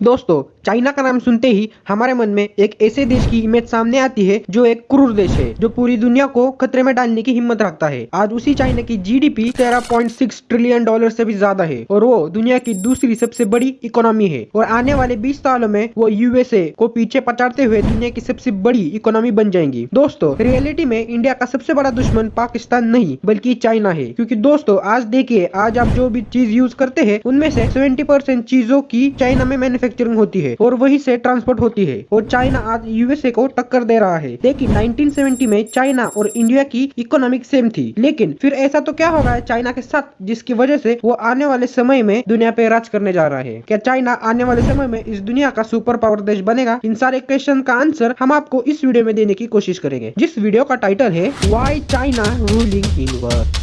दोस्तों, चाइना का नाम सुनते ही हमारे मन में एक ऐसे देश की इमेज सामने आती है जो एक क्रूर देश है, जो पूरी दुनिया को खतरे में डालने की हिम्मत रखता है। आज उसी चाइना की जीडीपी 13.6 ट्रिलियन डॉलर से भी ज्यादा है और वो दुनिया की दूसरी सबसे बड़ी इकोनॉमी है और आने वाले 20 सालों में वो यूएसए को पीछे पछाड़ते हुए दुनिया की सबसे बड़ी इकोनॉमी बन जाएंगी। दोस्तों, रियलिटी में इंडिया का सबसे बड़ा दुश्मन पाकिस्तान नहीं बल्कि चाइना है, क्योंकि दोस्तों आज देखिए, आज आप जो भी चीज यूज करते हैं उनमें से 70% चीजों की चाइना में मैन्युफैक्चरिंग होती है और वहीं से ट्रांसपोर्ट होती है और चाइना आज यूएसए को टक्कर दे रहा है। लेकिन 1970 में चाइना और इंडिया की इकोनॉमिक सेम थी, लेकिन फिर ऐसा तो क्या होगा चाइना के साथ जिसकी वजह से वो आने वाले समय में दुनिया पे राज करने जा रहा है? क्या चाइना आने वाले समय में इस दुनिया का सुपर पावर देश बनेगा? इन सारे क्वेश्चन का आंसर हम आपको इस वीडियो में देने की कोशिश करेंगे, जिस वीडियो का टाइटल है why China ruling in world.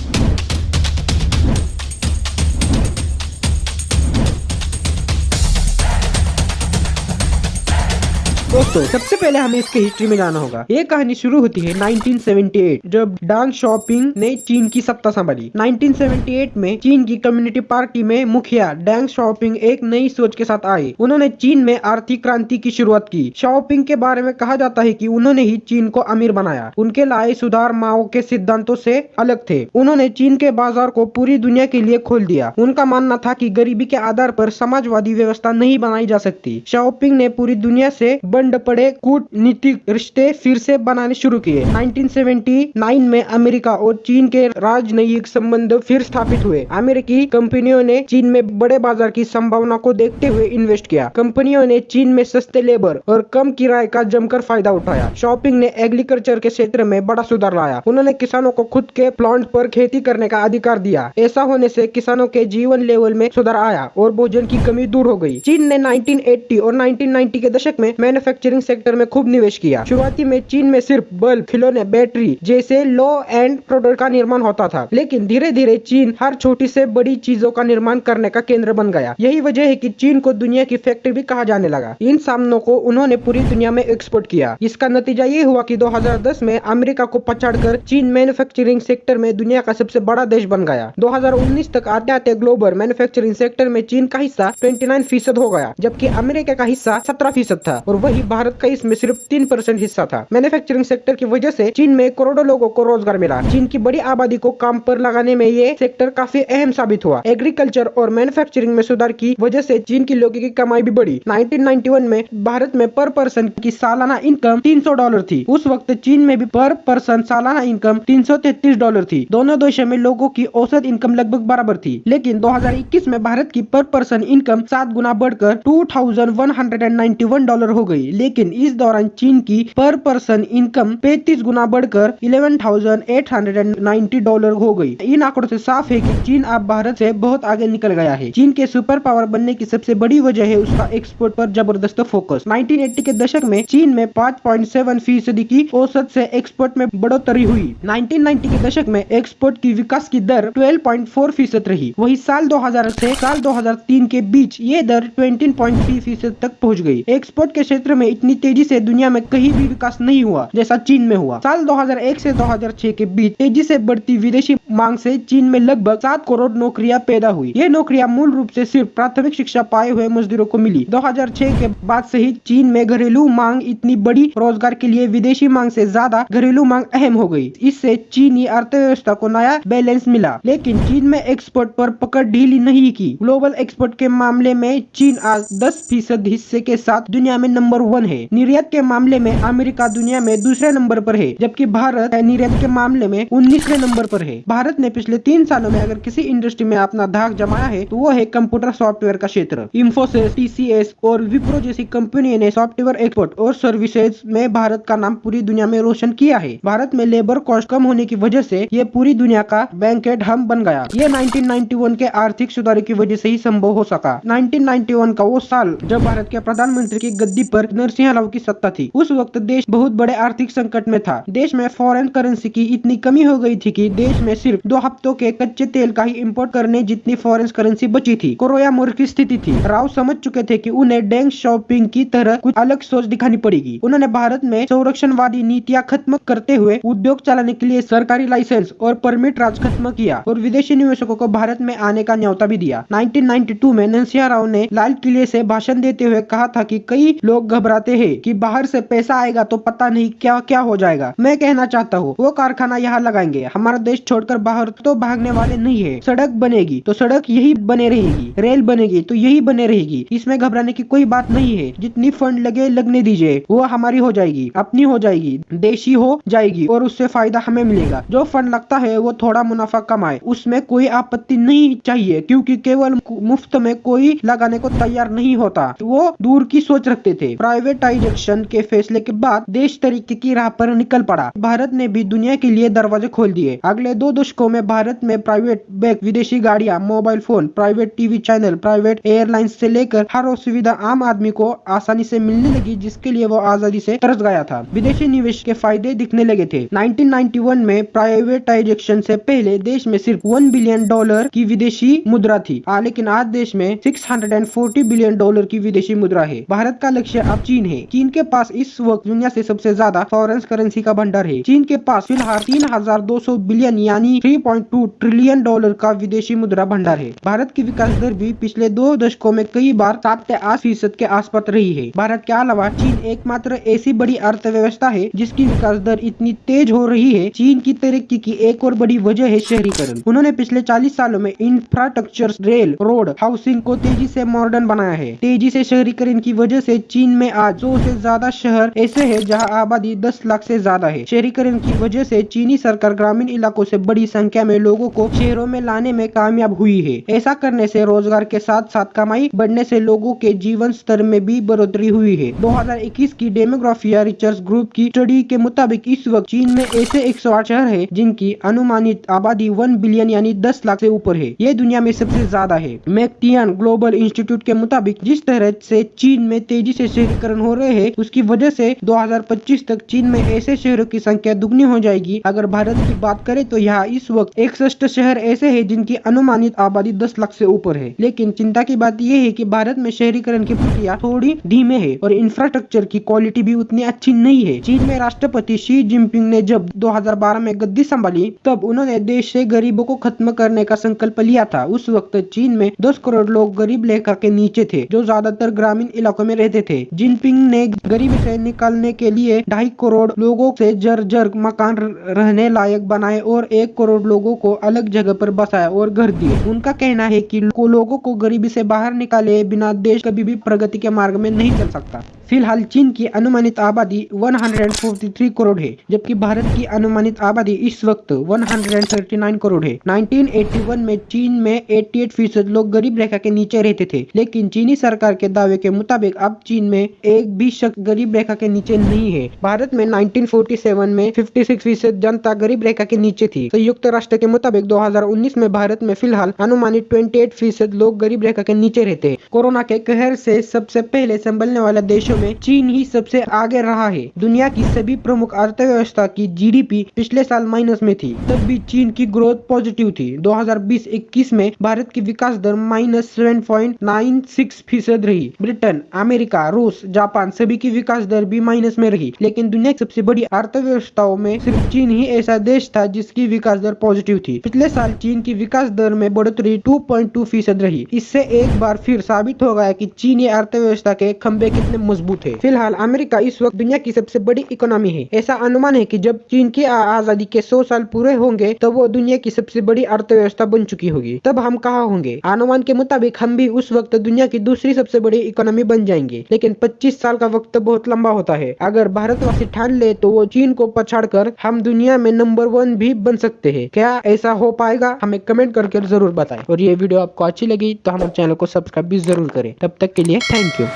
दोस्तों, सबसे पहले हमें इसके हिस्ट्री में जाना होगा। ये कहानी शुरू होती है 1978 जब डांग शॉपिंग ने चीन की सत्ता संभाली। 1978 में चीन की कम्युनिस्ट पार्टी में मुखिया डांग शॉपिंग एक नई सोच के साथ आए। उन्होंने चीन में आर्थिक क्रांति की शुरुआत की। शॉपिंग के बारे में कहा जाता है कि उन्होंने ही चीन को अमीर बनाया। उनके लाए सुधार माओ के सिद्धांतों से अलग थे। उन्होंने चीन के बाजार को पूरी दुनिया के लिए खोल दिया। उनका मानना था कि गरीबी के आधार पर समाजवादी व्यवस्था नहीं बनाई जा सकती। शॉपिंग ने पूरी दुनिया से बंड पड़े कूटनीतिक रिश्ते फिर से बनाने शुरू किए। 1979 में अमेरिका और चीन के राजनयिक संबंध फिर स्थापित हुए। अमेरिकी कंपनियों ने चीन में बड़े बाजार की संभावना को देखते हुए इन्वेस्ट किया। कंपनियों ने चीन में सस्ते लेबर और कम किराए का जमकर फायदा उठाया। शॉपिंग ने एग्रीकल्चर के क्षेत्र में बड़ा सुधार लाया। उन्होंने किसानों को खुद के प्लांट पर खेती करने का अधिकार दिया। ऐसा होने से किसानों के जीवन लेवल में सुधार आया और भोजन की कमी दूर हो गई। चीन ने 1980 और 1990 के दशक में मैन्युफैक्चरिंग सेक्टर में खूब निवेश किया। शुरुआती में चीन में सिर्फ बल्ब, खिलौने, बैटरी जैसे लो एंड प्रोडक्ट का निर्माण होता था, लेकिन धीरे धीरे चीन हर छोटी से बड़ी चीजों का निर्माण करने का केंद्र बन गया। यही वजह है कि चीन को दुनिया की फैक्ट्री भी कहा जाने लगा। इन सामानों को उन्होंने पूरी दुनिया में एक्सपोर्ट किया। इसका नतीजा ये हुआ कि 2010 में अमेरिका को पछाड़कर चीन मैन्युफैक्चरिंग सेक्टर में दुनिया का सबसे बड़ा देश बन गया। 2019 तक आते आते ग्लोबल मैन्युफैक्चरिंग सेक्टर में चीन का हिस्सा 29% हो गया, जबकि अमेरिका का हिस्सा 17% था और वही भारत का इसमें सिर्फ 3% हिस्सा था। मैन्युफैक्चरिंग सेक्टर की वजह से चीन में करोड़ों लोगों को रोजगार मिला। चीन की बड़ी आबादी को काम पर लगाने में ये सेक्टर काफी अहम साबित हुआ। एग्रीकल्चर और मैन्युफैक्चरिंग में सुधार की वजह से चीन की लोगों की कमाई भी बढ़ी। 1991 में भारत में पर पर्सन की सालाना इनकम $300 थी। उस वक्त चीन में भी पर पर्सन सालाना इनकम $333 थी। दोनों देशों में लोगों की औसत इनकम लगभग बराबर थी, लेकिन 2021 में भारत की पर पर्सन इनकम 7 गुना बढ़कर $2191 हो गई। लेकिन इस दौरान चीन की पर पर्सन इनकम 35 गुना बढ़कर $11,890 हो गई। इन आंकड़ों से साफ है कि चीन अब भारत से बहुत आगे निकल गया है। चीन के सुपर पावर बनने की सबसे बड़ी वजह है उसका एक्सपोर्ट पर जबरदस्त फोकस। 1980 के दशक में चीन में 5.7% की औसत से एक्सपोर्ट में बढ़ोतरी हुई। 1990 के दशक में एक्सपोर्ट की विकास की दर 12.4% रही। वही साल 2000 से साल 2003 के बीच ये दर 20.3% तक पहुंच गई। एक्सपोर्ट के क्षेत्र में इतनी तेजी से दुनिया में कहीं भी विकास नहीं हुआ जैसा चीन में हुआ। साल 2001 से 2006 के बीच तेजी से बढ़ती विदेशी मांग से चीन में लगभग 7 करोड़ नौकरियां पैदा हुई। ये नौकरियां मूल रूप से सिर्फ प्राथमिक शिक्षा पाए हुए मजदूरों को मिली। 2006 के बाद से ही चीन में घरेलू मांग इतनी बड़ी, रोजगार के लिए विदेशी मांग से ज्यादा घरेलू मांग अहम हो गई। इससे चीनी अर्थव्यवस्था को नया बैलेंस मिला। लेकिन चीन में एक्सपोर्ट पर पकड़ ढीली नहीं की। ग्लोबल एक्सपोर्ट के मामले में चीन आज 10% हिस्से के साथ दुनिया में नंबर 1 है। निर्यात के मामले में अमेरिका दुनिया में दूसरे नंबर पर है, जबकि भारत निर्यात के मामले में 19वें नंबर पर है। भारत ने पिछले 3 सालों में अगर किसी इंडस्ट्री में अपना धाक जमाया है तो वो है कंप्यूटर सॉफ्टवेयर का क्षेत्र। इंफोसिस, टीसीएस और विप्रो जैसी कंपनियों ने सॉफ्टवेयर एक्सपोर्ट और सर्विसेज में भारत का नाम पूरी दुनिया में रोशन किया है। भारत में लेबर कॉस्ट कम होने की वजह से ये पूरी दुनिया का बैंकेट हब बन गया। ये 1991 के आर्थिक सुधार की वजह से ही संभव हो सका। 1991 का वो साल जब भारत के प्रधानमंत्री की गद्दी पर नरसिंह राव की सत्ता थी। उस वक्त देश बहुत बड़े आर्थिक संकट में था। देश में फॉरेन करेंसी की इतनी कमी हो गई थी कि देश में सिर्फ 2 हफ्तों के कच्चे तेल का ही इंपोर्ट करने जितनी फॉरेन करेंसी बची थी। कोरोया मोर की स्थिति थी। राव समझ चुके थे कि उन्हें डेंग शॉपिंग की तरह कुछ अलग सोच दिखानी पड़ेगी। उन्होंने भारत में संरक्षणवादी नीतियां खत्म करते हुए उद्योग चलाने के लिए सरकारी लाइसेंस और परमिट राज खत्म किया और विदेशी निवेशकों को भारत में आने का न्योता भी दिया। 1992 में नरसिंह राव ने लाल किले से भाषण देते हुए कहा था कि कई लोग घबराते हैं कि बाहर से पैसा आएगा तो पता नहीं क्या क्या हो जाएगा। मैं कहना चाहता हूँ वो कारखाना यहाँ लगाएंगे, हमारा देश छोड़कर बाहर तो भागने वाले नहीं है। सड़क बनेगी तो सड़क यही बने रहेगी, रेल बनेगी तो यही बने रहेगी, इसमें घबराने की कोई बात नहीं है। जितनी फंड लगे लगने दीजिए, वो हमारी हो जाएगी, अपनी हो जाएगी, देशी हो जाएगी और उससे फायदा हमें मिलेगा। जो फंड लगता है वो थोड़ा मुनाफा कमाए, उसमें कोई आपत्ति नहीं चाहिए, क्योंकि केवल मुफ्त में कोई लगाने को तैयार नहीं होता। वो दूर की सोच रखते थे। प्राइवेटाइजेशन के फैसले के बाद देश तरक्की की राह पर निकल पड़ा। भारत ने भी दुनिया के लिए दरवाजे खोल दिए। अगले 2 दशकों में भारत में प्राइवेट बैंक, विदेशी गाड़ियां, mobile phone, private TV channel, private airlines से लेकर हर सुविधा आम आदमी को आसानी से मिलने लगी, जिसके लिए वो आजादी से तरस गया था। विदेशी निवेश के फायदे दिखने लगे थे। 1991 में प्राइवेटाइजेशन से पहले देश में सिर्फ $1 बिलियन की विदेशी मुद्रा थी, लेकिन आज देश में $640 बिलियन की विदेशी मुद्रा है। भारत का लक्ष्य अब चीन है। चीन के पास इस वक्त दुनिया से सबसे ज्यादा फॉरेन करेंसी का भंडार है। चीन के पास फिलहाल 3200 बिलियन यानी $3.2 ट्रिलियन का विदेशी मुद्रा भंडार है। भारत की विकास दर भी पिछले 2 दशकों में कई बार 7 से 8% के आसपास रही है। भारत के अलावा चीन एकमात्र ऐसी बड़ी अर्थव्यवस्था है जिसकी विकास दर इतनी तेज हो रही है। चीन की तरक्की की एक और बड़ी वजह है शहरीकरण। उन्होंने पिछले 40 सालों में इंफ्रास्ट्रक्चर, रेल, रोड, हाउसिंग को तेजी से मॉडर्न बनाया है। तेजी से शहरीकरण की वजह से चीन में आज 100 से ज्यादा शहर ऐसे हैं जहां आबादी 10 लाख से ज्यादा है। शहरीकरण की वजह से चीनी सरकार ग्रामीण इलाकों से बड़ी संख्या में लोगों को शहरों में लाने में कामयाब हुई है। ऐसा करने से रोजगार के साथ साथ कमाई बढ़ने से लोगों के जीवन स्तर में भी बढ़ोतरी हुई है। 2021 की डेमोग्राफिया रिसर्च ग्रुप की स्टडी के मुताबिक इस वक्त चीन में ऐसे 108 शहर है जिनकी अनुमानित आबादी 1 बिलियन यानी 10 लाख से ऊपर है। ये दुनिया में सबसे ज्यादा है। मैकटियन ग्लोबल इंस्टीट्यूट के मुताबिक जिस तरह से चीन में तेजी से शहरीकरण हो रहे हैं, उसकी वजह से 2025 तक चीन में ऐसे शहरों की संख्या दुगनी हो जाएगी। अगर भारत की बात करें तो यहाँ इस वक्त 61 शहर ऐसे हैं जिनकी अनुमानित आबादी 10 लाख से ऊपर है। लेकिन चिंता की बात यह है कि भारत में शहरीकरण की प्रक्रिया थोड़ी धीमे है और इंफ्रास्ट्रक्चर की क्वालिटी भी उतनी अच्छी नहीं है। चीन में राष्ट्रपति शी जिनपिंग ने जब 2012 में गद्दी संभाली, तब उन्होंने देश से गरीबों को खत्म करने का संकल्प लिया था। उस वक्त चीन में 10 करोड़ लोग गरीब रेखा के नीचे थे, जो ज्यादातर ग्रामीण इलाकों में रहते थे। जिनपिंग ने गरीबी से निकालने के लिए 2.5 करोड़ लोगों से जर्जर मकान रहने लायक बनाए और 1 करोड़ लोगों को अलग जगह पर बसाया और घर दिए। उनका कहना है कि लोगों को गरीबी से बाहर निकाले बिना देश कभी भी प्रगति के मार्ग में नहीं चल सकता। फिलहाल चीन की अनुमानित आबादी 143 करोड़ है, जबकि भारत की अनुमानित आबादी इस वक्त 139 करोड़ है। 1981 में चीन में 88% लोग गरीब रेखा के नीचे रहते थे, लेकिन चीनी सरकार के दावे के मुताबिक अब चीन में एक भी शख्स गरीब रेखा के नीचे नहीं है। भारत में 1947 में 56% जनता गरीब रेखा के नीचे थी। संयुक्त राष्ट्र के मुताबिक 2019 में भारत में फिलहाल अनुमानित 28% लोग गरीब रेखा के नीचे रहते हैं। कोरोना के कहर से सबसे पहले संभलने वाले देशों में चीन ही सबसे आगे रहा है। दुनिया की सभी प्रमुख अर्थव्यवस्था की जीडीपी पिछले साल माइनस में थी, तब भी चीन की ग्रोथ पॉजिटिव थी। 2020-21 में भारत की विकास दर -7.96% रही। ब्रिटेन, अमेरिका, रूस, जापान सभी की विकास दर भी माइनस में रही, लेकिन दुनिया की सबसे बड़ी अर्थव्यवस्थाओं में सिर्फ चीन ही ऐसा देश था जिसकी विकास दर पॉजिटिव थी। पिछले साल चीन की विकास दर में बढ़ोतरी 2.2% रही। इससे एक बार फिर साबित हो गया कि चीनी अर्थव्यवस्था के खंभे कितने मजबूत है। फिलहाल अमेरिका इस वक्त दुनिया की सबसे बड़ी इकोनॉमी है। ऐसा अनुमान है कि जब चीन की आजादी के 100 साल पूरे होंगे तब वो दुनिया की सबसे बड़ी अर्थव्यवस्था बन चुकी होगी। तब हम कहाँ होंगे? अनुमान के मुताबिक हम भी उस वक्त दुनिया की दूसरी सबसे बड़ी इकोनॉमी बन जाएंगे, लेकिन 25 साल का वक्त बहुत लंबा होता है। अगर भारतवासी ठान ले तो वो चीन को पछाड़कर हम दुनिया में नंबर 1 भी बन सकते हैं। क्या ऐसा हो पाएगा? हमें कमेंट करके जरूर बताएं। और ये वीडियो आपको अच्छी लगी तो हमारे चैनल को सब्सक्राइब भी जरूर करें। तब तक के लिए थैंक यू।